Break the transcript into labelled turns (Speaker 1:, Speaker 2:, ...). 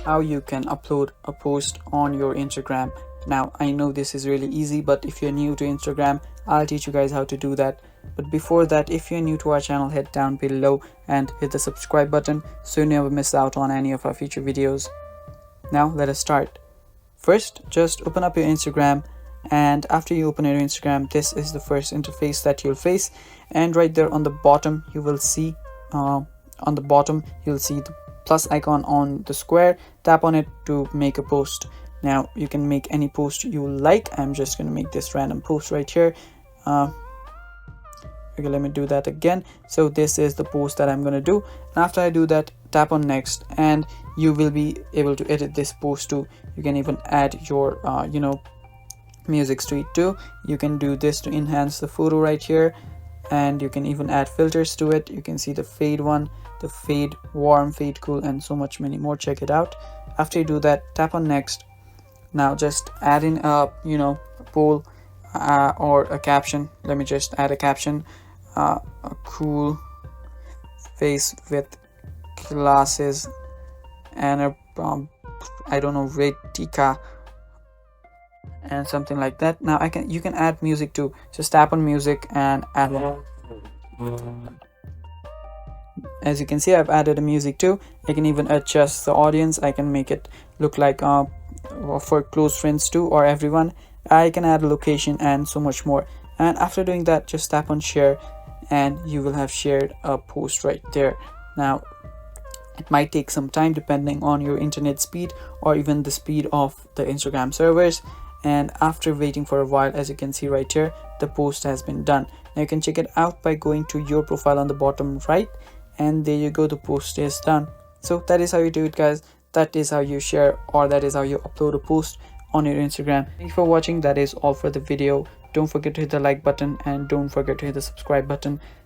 Speaker 1: how you can upload a post on your Instagram. Now I know this is really easy, but if you're new to Instagram, I'll teach you guys how to do that. But before that, if you're new to our channel, head down below and hit the subscribe button so you never miss out on any of our future videos. Now let us start. First, just open up your Instagram, and after you open your Instagram, this is the first interface that you'll face. And right there on the bottom, you will see the plus icon on the square. Tap on it to make a post. Now you can make any post you like. I'm just going to make this random post right here. Okay, let me do that again. So this is the post that I'm going to do, and after I do that, tap on next, and you will be able to edit this post too. You can even add your music to it too. You can do this to enhance the photo right here, and you can even add filters to it. You can see the fade one, the fade warm, fade cool, and so much many more. Check it out. After you do that, tap on next. Now just add in a poll or a caption. Let me just add a caption. A cool face with glasses and a I don't know, red tika and something like that. Now you can add music too. Just tap on music and add one. As you can see, I've added a music too. I can even adjust the audience. I can make it look like for close friends too, or everyone. I can add a location and so much more. And after doing that, just tap on share, and you will have shared a post right there. Now it might take some time depending on your internet speed or even the speed of the Instagram servers. And after waiting for a while, as you can see right here, the post has been done. Now you can check it out by going to your profile on the bottom right, and there you go, the post is done. So that is how you do it, guys. That is how you share, or that is how you upload a post on your Instagram. Thank you for watching. That is all for the video. Don't forget to hit the like button, and don't forget to hit the subscribe button.